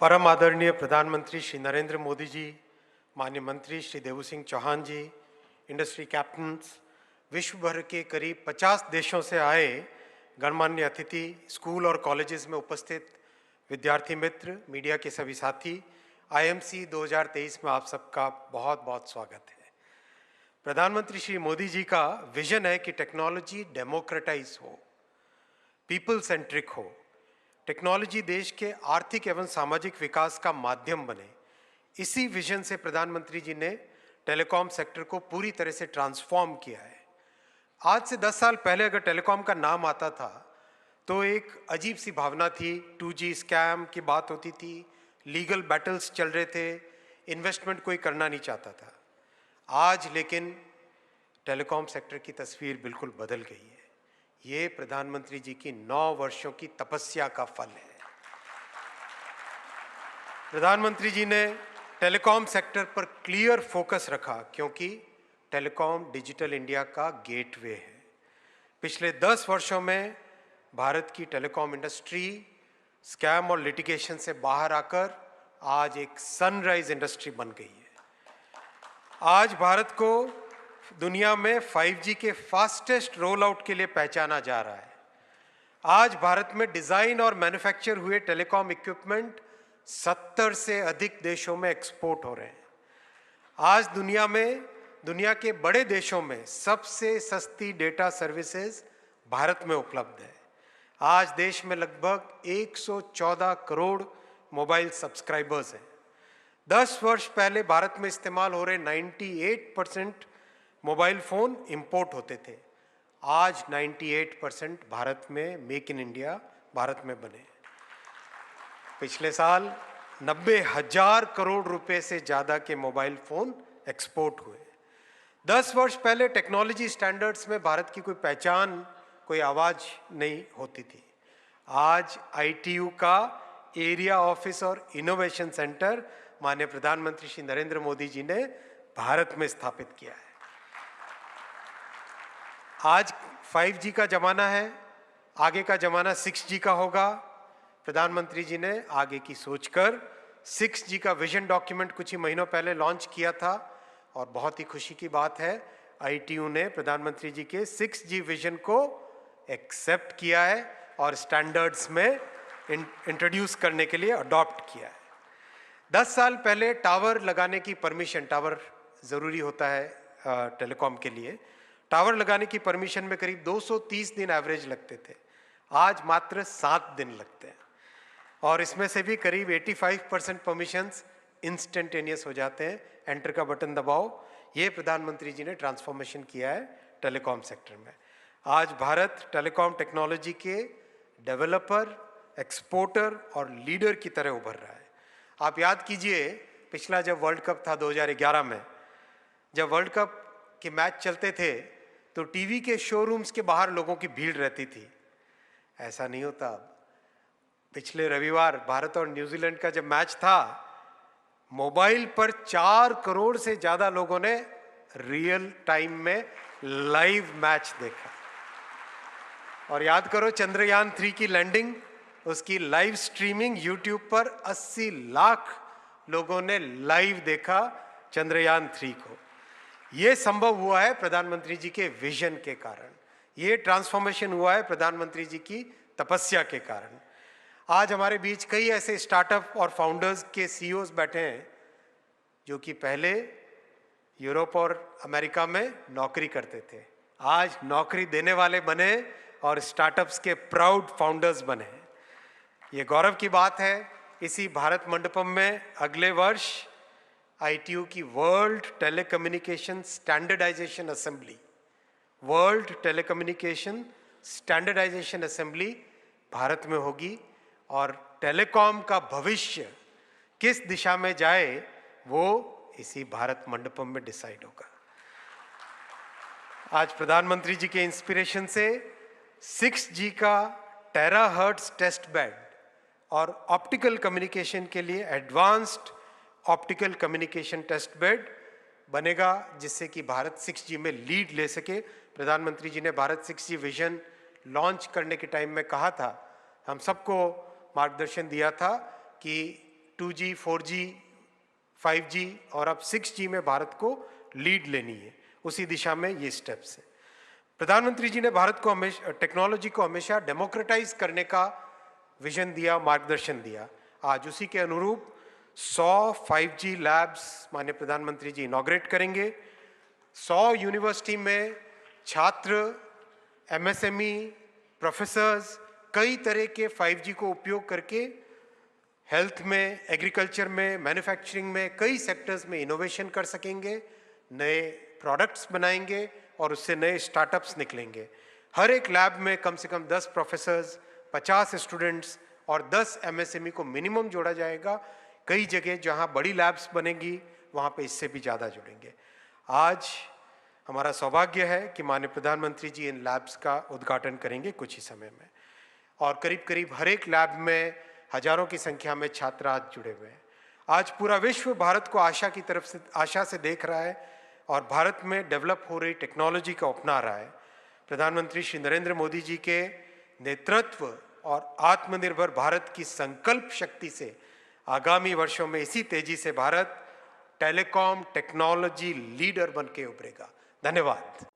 परम आदरणीय प्रधानमंत्री श्री नरेंद्र मोदी जी, माननीय मंत्री श्री देवू सिंह चौहान जी, इंडस्ट्री कैप्टन्स, विश्व भर के करीब 50 देशों से आए गणमान्य अतिथि, स्कूल और कॉलेजेस में उपस्थित विद्यार्थी मित्र, मीडिया के सभी साथी, आईएमसी 2023 में आप सबका बहुत बहुत स्वागत है। प्रधानमंत्री श्री मोदी जी का विजन है कि टेक्नोलॉजी डेमोक्रेटाइज हो, पीपल सेंट्रिक हो, टेक्नोलॉजी देश के आर्थिक एवं सामाजिक विकास का माध्यम बने। इसी विजन से प्रधानमंत्री जी ने टेलीकॉम सेक्टर को पूरी तरह से ट्रांसफॉर्म किया है। आज से 10 साल पहले अगर टेलीकॉम का नाम आता था तो एक अजीब सी भावना थी, 2G स्कैम की बात होती थी, लीगल बैटल्स चल रहे थे, इन्वेस्टमेंट कोई करना नहीं चाहता था। आज लेकिन टेलीकॉम सेक्टर की तस्वीर बिल्कुल बदल गई है। ये प्रधानमंत्री जी की 9 वर्षों की तपस्या का फल है। प्रधानमंत्री जी ने टेलीकॉम सेक्टर पर क्लियर फोकस रखा क्योंकि टेलीकॉम डिजिटल इंडिया का गेटवे है। पिछले 10 वर्षों में भारत की टेलीकॉम इंडस्ट्री स्कैम और लिटिगेशन से बाहर आकर आज एक सनराइज इंडस्ट्री बन गई है। आज भारत को दुनिया में 5G के फास्टेस्ट रोल आउट के लिए पहचाना जा रहा है। आज भारत में डिजाइन और मैन्युफैक्चर हुए टेलीकॉम इक्विपमेंट 70 से अधिक देशों में एक्सपोर्ट हो रहे हैं। आज दुनिया के बड़े देशों में सबसे सस्ती डेटा सर्विसेज भारत में उपलब्ध है। आज देश में लगभग 114 करोड़ मोबाइल सब्सक्राइबर्स हैं। 10 वर्ष पहले भारत में इस्तेमाल हो रहे 98% मोबाइल फ़ोन इंपोर्ट होते थे। आज 98% भारत में मेक इन इंडिया भारत में बने। पिछले साल 90,000 करोड़ रुपए से ज़्यादा के मोबाइल फ़ोन एक्सपोर्ट हुए। 10 वर्ष पहले टेक्नोलॉजी स्टैंडर्ड्स में भारत की कोई पहचान, कोई आवाज़ नहीं होती थी। आज ITU का एरिया ऑफिस और इनोवेशन सेंटर माननीय प्रधानमंत्री श्री नरेंद्र मोदी जी ने भारत में स्थापित किया है। आज 5G का जमाना है, आगे का जमाना 6G का होगा। प्रधानमंत्री जी ने आगे की सोचकर 6G का विजन डॉक्यूमेंट कुछ ही महीनों पहले लॉन्च किया था और बहुत ही खुशी की बात है, ITU ने प्रधानमंत्री जी के 6G विजन को एक्सेप्ट किया है और स्टैंडर्ड्स में इंट्रोड्यूस करने के लिए अडॉप्ट किया है। 10 साल पहले टावर लगाने की परमिशन, टावर ज़रूरी होता है टेलीकॉम के लिए, टावर लगाने की परमिशन में करीब 230 दिन एवरेज लगते थे। आज मात्र 7 दिन लगते हैं और इसमें से भी करीब 85% परमिशंस इंस्टेंटेनियस हो जाते हैं। एंटर का बटन दबाओ। ये प्रधानमंत्री जी ने ट्रांसफॉर्मेशन किया है टेलीकॉम सेक्टर में। आज भारत टेलीकॉम टेक्नोलॉजी के डेवलपर, एक्सपोर्टर और लीडर की तरह उभर रहा है। आप याद कीजिए, पिछला जब वर्ल्ड कप था 2011 में, जब वर्ल्ड कप के मैच चलते थे तो टीवी के शोरूम्स के बाहर लोगों की भीड़ रहती थी। ऐसा नहीं होता अब। पिछले रविवार भारत और न्यूजीलैंड का जब मैच था, मोबाइल पर 4 करोड़ से ज़्यादा लोगों ने रियल टाइम में लाइव मैच देखा। और याद करो चंद्रयान 3 की लैंडिंग, उसकी लाइव स्ट्रीमिंग यूट्यूब पर 80 लाख लोगों ने लाइव देखा चंद्रयान 3 को। ये संभव हुआ है प्रधानमंत्री जी के विजन के कारण। ये ट्रांसफॉर्मेशन हुआ है प्रधानमंत्री जी की तपस्या के कारण। आज हमारे बीच कई ऐसे स्टार्टअप और फाउंडर्स के CEOs बैठे हैं जो कि पहले यूरोप और अमेरिका में नौकरी करते थे, आज नौकरी देने वाले बने और स्टार्टअप्स के प्राउड फाउंडर्स बने हैं। ये गौरव की बात है। इसी भारत मंडपम में अगले वर्ष ITU की world telecommunication standardisation assembly Bharat में होगी और टेलीकॉम का भविष्य किस दिशा में जाए वो इसी भारत मंडपम में डिसाइड होगा। आज प्रधानमंत्री जी के इंस्पिरेशन से 6G का टेराहर्ट्ज टेस्ट बेड और ऑप्टिकल कम्युनिकेशन के लिए advanced optical communication test bed बनेगा, जिससे कि भारत 6G में लीड ले सके। प्रधानमंत्री जी ने भारत 6G विजन लॉन्च करने के टाइम में कहा था, हम सबको मार्गदर्शन दिया था कि 2G, 4G, 5G और अब 6G में भारत को लीड लेनी है। उसी दिशा में ये स्टेप्स हैं। प्रधानमंत्री जी ने भारत को हमेशा टेक्नोलॉजी को हमेशा डेमोक्रेटाइज करने का विजन दिया, मार्गदर्शन दिया। आज उसी के अनुरूप 100 5G लैब्स माननीय प्रधानमंत्री जी इनॉग्रेट करेंगे। 100 यूनिवर्सिटी में छात्र, MSME, प्रोफेसर्स कई तरह के 5G को उपयोग करके हेल्थ में, एग्रीकल्चर में, मैन्युफैक्चरिंग में, कई सेक्टर्स में इनोवेशन कर सकेंगे, नए प्रोडक्ट्स बनाएंगे और उससे नए स्टार्टअप्स निकलेंगे। हर एक लैब में कम से कम 10 प्रोफेसर्स, 50 स्टूडेंट्स और 10 MSME को मिनिमम जोड़ा जाएगा। कई जगह जहां बड़ी लैब्स बनेगी वहां पे इससे भी ज़्यादा जुड़ेंगे। आज हमारा सौभाग्य है कि माननीय प्रधानमंत्री जी इन लैब्स का उद्घाटन करेंगे कुछ ही समय में, और करीब करीब हर एक लैब में हजारों की संख्या में छात्र आज जुड़े हुए हैं। आज पूरा विश्व भारत को आशा से देख रहा है और भारत में डेवलप हो रही टेक्नोलॉजी को अपना रहा है। प्रधानमंत्री श्री नरेंद्र मोदी जी के नेतृत्व और आत्मनिर्भर भारत की संकल्प शक्ति से आगामी वर्षों में इसी तेजी से भारत टेलीकॉम टेक्नोलॉजी लीडर बन के उभरेगा। धन्यवाद।